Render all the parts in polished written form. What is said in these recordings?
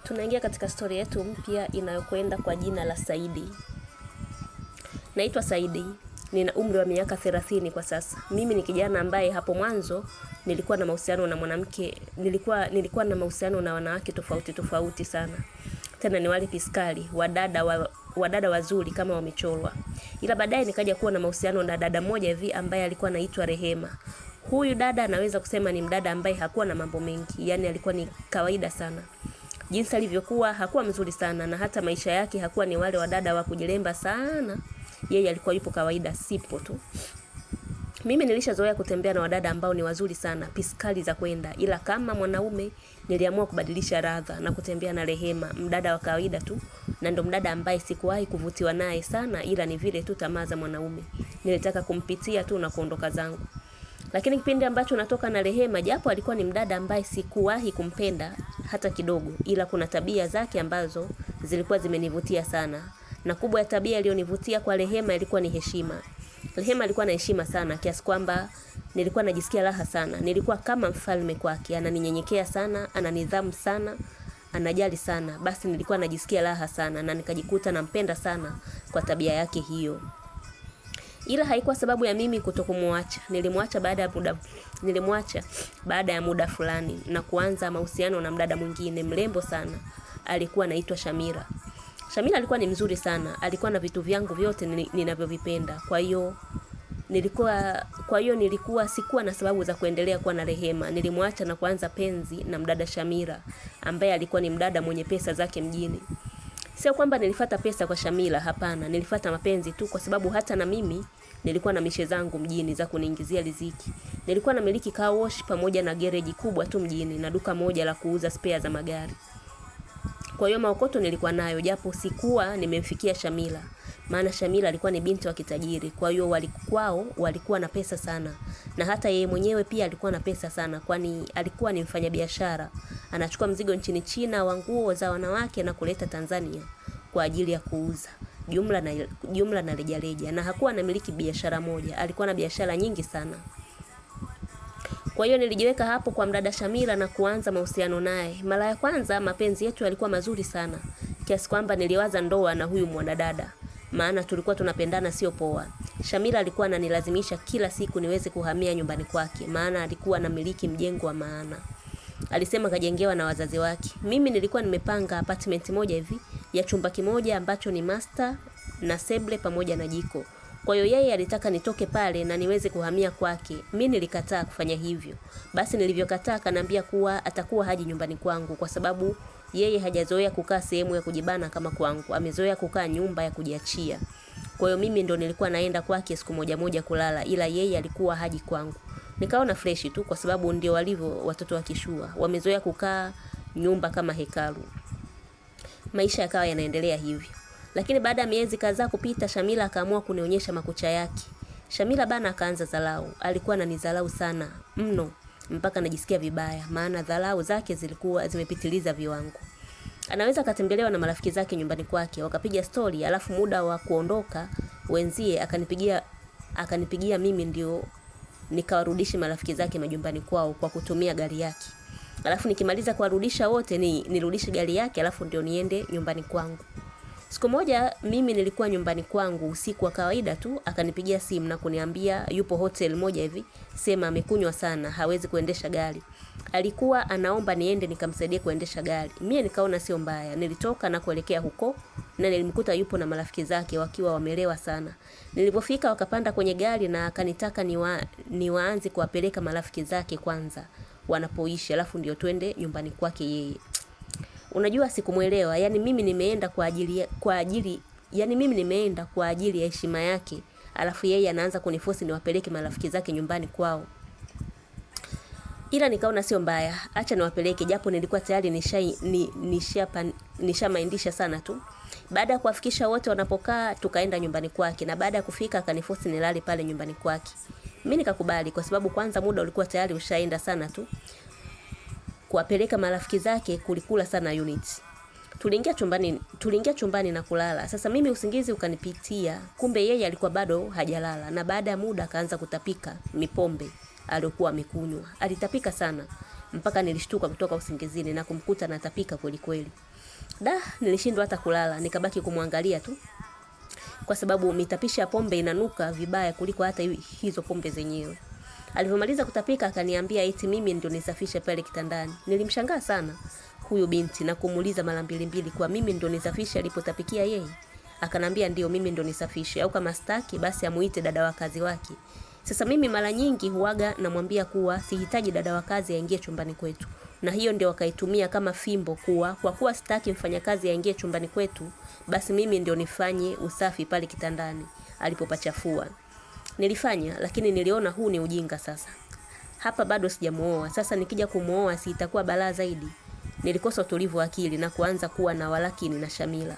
Tunaingia katika story yetu mpya inayokwenda kwa jina la Saidi. Naitwa Saidi, nina umri wa miaka 30 kwa sasa. Mimi ni kijana ambaye hapo mwanzo nilikuwa na mahusiano na mwanamke, nilikuwa na mahusiano na wanawake tofauti sana. Tena ni wale piskali, wadada wazuri kama wamechorwa. Ila baadaye nikaja kuwa na mahusiano na dada mmoja hivi ambaye alikuwa anaitwa Rehema. Huyu dada anaweza kusema ni mdada ambaye hakuwa na mambo mengi, yani alikuwa ni kawaida sana. Jinsi alivyokuwa hakuwa mzuri sana, na hata maisha yake hakuwa ni wale wadada wa kujilemba sana. Yeye alikuwa yupo kawaida, sipo tu. Mimi nilishazoea kutembea na wadada ambao ni wazuri sana, piskali za kwenda. Ila kama mwanaume niliamua kubadilisha radha na kutembea na Rehema, mdada wa kawaida tu, na ndo mdada ambaye sikuwahi kuvutiwa naye sana, ila ni vile tu tamaa za mwanaume. Nilitaka kumpitia tu na kuondoka zangu. Lakini kipindi ambacho natoka na Rehema, japo alikuwa ni mdada ambaye sikuwahi kumpenda hata kidogo, ila kuna tabia zake ambazo zilikuwa zimenivutia sana. Na kubwa ya tabia iliyonivutia kwa Rehema ilikuwa ni heshima. Rehema alikuwa na heshima sana kiasi kwamba nilikuwa najisikia raha sana. Nilikuwa kama mfalme kwake, ananinyenyekea sana, ananidhamu sana, anajali sana. Basi nilikuwa najisikia raha sana na nikajikuta nampenda sana kwa tabia yake hiyo. Ila haikuwa sababu ya mimi kutokumuacha. Nilimwacha baada ya muda fulani na kuanza mahusiano na mdada mwingine mrembo sana. Alikuwa anaitwa Shamira. Shamira alikuwa ni mzuri sana. Alikuwa na vitu vyangu vyote ninavyovipenda. Kwa hiyo nilikuwa sikuwa na sababu za kuendelea kuwa na Rehema. Nilimwacha na kuanza penzi na mdada Shamira ambaye alikuwa ni mdada mwenye pesa zake mjini. Sio kwamba nilifuata pesa kwa Shamila, hapana. Nilifuata mapenzi tu kwa sababu hata na mimi nilikuwa na mishe zangu mjini za kuniingizia riziki. Nilikuwa na miliki car wash pamoja na gereji kubwa tu mjini na duka moja la kuuza spare za magari. Kwa hiyo maokoto nilikuwa nayo, japo sikuwa nimemfikia Shamila. Maana Shamila alikuwa ni binti wa kitajiri. Kwa hiyo walikuwa na pesa sana. Na hata yeye mwenyewe pia alikuwa na pesa sana, kwani alikuwa ni mfanyabiashara. Anachukua mzigo nchini China wa nguo za wanawake na kuleta Tanzania kwa ajili ya kuuza jumla na rejareja. Na hakuwa anamiliki biashara moja, alikuwa na biashara nyingi sana. Kwa hiyo nilijiweka hapo kwa mdada Shamila na kuanza mahusiano naye. Mara ya kwanza mapenzi yetu yalikuwa mazuri sana, kiasi kwamba niliwaza ndoa na huyu mwanadada. Maana tulikuwa tunapendana sio poa. Shamila alikuwa ananilazimisha kila siku niweze kuhamia nyumbani kwake, maana alikuwa anamiliki mjengo wa maana. Alisema kajengewa na wazazi wake. Mimi nilikuwa nimepanga apartment moja hivi ya chumba kimoja ambacho ni master na seble pamoja na jiko. Kwa hiyo yeye alitaka nitoke pale na niweze kuhamia kwake. Mimi nilikataa kufanya hivyo. Basi nilivyokataa akaniambia kuwa atakuwa haji nyumbani kwangu kwa sababu yeye hajazoea kukaa sehemu ya kujibana kama kwangu. Amezoea kukaa nyumba ya kujiachia. Kwa hiyo mimi ndo nilikuwa naenda kwake siku moja kulala, ila yeye alikuwa haji kwangu. Nikaona fresh tu kwa sababu ndio walivyo watoto wa kishua. Wamezoea kukaa nyumba kama hekalu. Maisha yakawa yanaendelea hivyo. Lakini baada ya miezi kadhaa kupita, Shamila akaamua kunionyesha makucha yake. Shamila bana akaanza dharau. Alikuwa ananidharau sana mno mpaka najisikia vibaya, maana dharau zake zilikuwa zimepitiliza viwango. Anaweza katembelewa na marafiki zake nyumbani kwake, wakapiga story, alafu muda wa kuondoka wenzie akanipigia mimi ndio nikawarudisha marafiki zake majumbani kwao kwa kutumia gari yake. Alafu nikimaliza kuwarudisha wote nirudishe gari yake, alafu ndio niende nyumbani kwangu. Siku moja mimi nilikuwa nyumbani kwangu usiku wa kawaida tu, akanipigia simu na kuniambia yupo hotel moja hivi, sema amekunywa sana, hawezi kuendesha gari. Alikuwa anaomba niende nikamsaidie kuendesha gari. Mimi nikaona sio mbaya. Nilitoka na kuelekea huko na nilimkuta yupo na marafiki zake wakiwa wamelewa sana. Nilipofika wakapanda kwenye gari na akanitaka niwaanze kuwapeleka marafiki zake kwanza wanapoishi, alafu ndio twende nyumbani kwake yeye. Unajua sikumuelewa, yani mimi nimeenda kwa ajili ya heshima yake, alafu yeye anaanza kuniforce niwapeleke marafiki zake nyumbani kwao. Ila nikaona sio mbaya, acha niwapeleke, japo nilikuwa tayari nishamaindisha sana tu. Baada ya kuwafikisha wote wanapokaa, tukaenda nyumbani kwake, na baada ya kufika akaniforce nilale pale nyumbani kwake. Mimi nikakubali kwa sababu kwanza muda ulikuwa tayari ushaenda sana tu. Kuwapeleka marafiki zake kulikula sana units. Tuliingia chumbani na kulala. Sasa mimi usingizi ukanipitia, kumbe yeye alikuwa bado hajalala, na baada ya muda akaanza kutapika mipombe aliyokuwa amekunywa. Alitapika sana mpaka nilishtuka kutoka usingizini na kumkuta anatapika kweli kweli. Nilishindwa hata kulala, nikabaki kumwangalia tu. Kwa sababu mitapisha ya pombe inanuka vibaya kuliko hata hizo pombe zenyewe. Alivyomaliza kutapika akaniambia eti mimi ndio nisafishe pale kitandani. Nilimshangaa sana huyu binti na kumuuliza mara mbili kwa mimi ndio nisafishe alipotapikia yeye. Akanambia ndio mimi ndio nisafishe, au kama staki basi amuite dada wa kazi wake. Sasa mimi mara nyingi huaga namwambia kuwa sihitaji dada wa kazi aingie chumbani kwetu. Na hiyo ndio wakaitumia kama fimbo kuwa kwa kuwa sitaki mfanyakazi aingie chumbani kwetu, basi mimi ndio nifanye usafi pale kitandani alipopachafua. Nilifanya, lakini niliona huu ni ujinga sasa. Hapa bado sijamuoa. Sasa nikija kumuoa si itakuwa balaa zaidi. Nilikosa utulivu wa akili na kuanza kuwa na walakini na Shamila.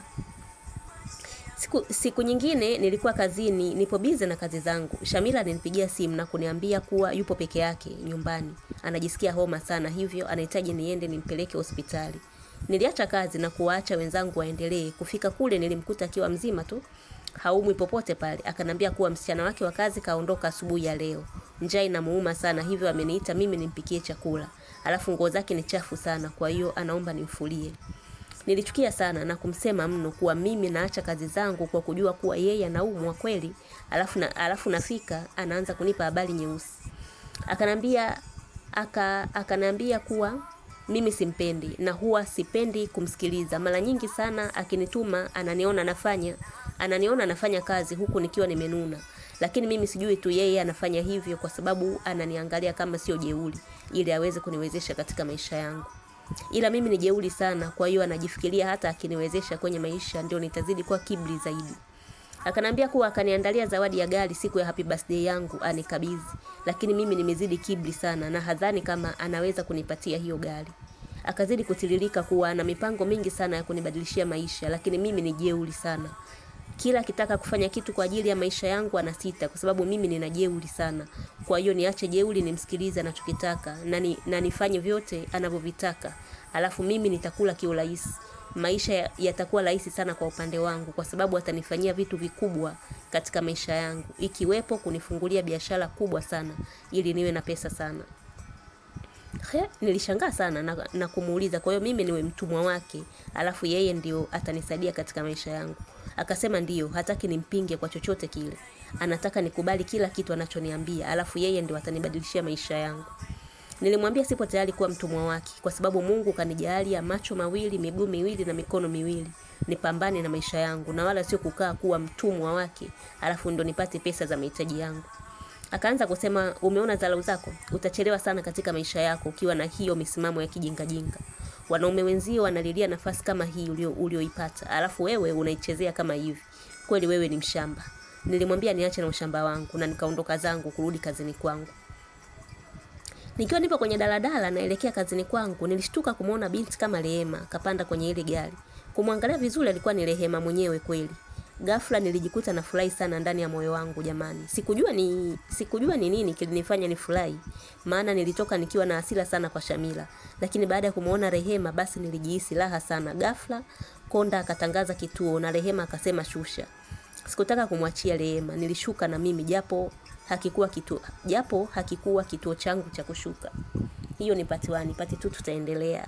Siku nyingine nilikuwa kazini, nipo bize na kazi zangu. Shamila alinipigia simu na kuniambia kuwa yupo peke yake nyumbani. Anajisikia homa sana, hivyo anahitaji niende nimpeleke hospitali. Niliacha kazi na kuwaacha wenzangu waendelee. Kufika kule nilimkuta akiwa mzima tu. Haumwi popote pale. Akanambia kuwa msichana wake wa kazi kaondoka asubuhi ya leo. Njaa inamuuma sana, hivyo ameniita mimi nimpikie chakula. Alafu nguo zake ni chafu sana, kwa hiyo anaomba nimfulie. Nilichukia sana na kumsema mno kuwa mimi naacha kazi zangu kwa kujua kuwa yeye anaumwa kweli. Alafu nafika anaanza kunipa habari nyeusi. Akanambia kuwa mimi simpendi na huwa sipendi kumsikiliza. Mara nyingi sana akinituma ananiona nafanya kazi huku nikiwa nimenuna. Lakini mimi sijui tu yeye anafanya hivyo kwa sababu ananiangalia kama sio jeuri ili aweze kuniwezesha katika maisha yangu. Ila mimi ni jeuri sana, kwa hiyo anajifikiria hata akiniwezesha kwenye maisha ndio nitazidi kuwa kiburi zaidi. Akanambia kuwa akaniandalia zawadi ya gari siku ya happy birthday yangu anikabidhi, lakini mimi nimezidi kiburi sana na hadhani kama anaweza kunipatia hiyo gari. Akazidi kutiririka kuwa ana mipango mingi sana ya kunibadilishia maisha, lakini mimi ni jeuri sana. Kila akitaka kufanya kitu kwa ajili ya maisha yangu anasita kwa sababu mimi nina jeuri sana. Kwa hiyo niache jeuri nimsikilize anachokitaka na nifanye vyote anavyovitaka. Alafu mimi nitakula kiurahisi. Maisha yatakuwa rahisi sana kwa upande wangu kwa sababu atanifanyia vitu vikubwa katika maisha yangu. Ikiwepo kunifungulia biashara kubwa sana ili niwe na pesa sana. Nilishangaa sana na kumuuliza kwa hiyo mimi niwe mtumwa wake, alafu yeye ndio atanisaidia katika maisha yangu. Akasema ndio, hataki nimpinge kwa chochote kile. Anataka nikubali kila kitu anachoniambia, alafu yeye ndio atanibadilishia maisha yangu. Nilimwambia sipo tayari kuwa mtumwa wake kwa sababu Mungu kanijalia macho mawili, miguu miwili na mikono miwili. Nipambane na maisha yangu na wala sio kukaa kuwa mtumwa wake, alafu ndo nipate pesa za mahitaji yangu. Akaanza kusema umeona dharau zako, utachelewa sana katika maisha yako ukiwa na hiyo misimamo ya kijinga jinga. Wanaume wenzio wanalilia nafasi kama hii ulioipata, alafu wewe unaichezea kama hivi. Kweli wewe ni mshamba. Nilimwambia niache na ushamba wangu na nikaondoka zangu kurudi kazini kwangu. Nikiwa nipo kwenye daladala naelekea kazini kwangu, nilishtuka kumuona binti kama Rehema kapanda kwenye ile gari. Kumwangalia vizuri alikuwa ni Rehema mwenyewe kweli. Ghafla nilijikuta na furahi sana ndani ya moyo wangu jamani. Sikujua ni nini kilinifanya nifurahi. Maana nilitoka nikiwa na hasira sana kwa Shamila. Lakini baada ya kumuona Rehema basi nilijihisi raha sana. Ghafla konda akatangaza kituo na Rehema akasema shusha. Sikutaka kumwachia Rehema. Nilishuka na mimi japo hakikuwa kituo changu cha kushuka. Hiyo ni part 1, part 2 tutaendelea.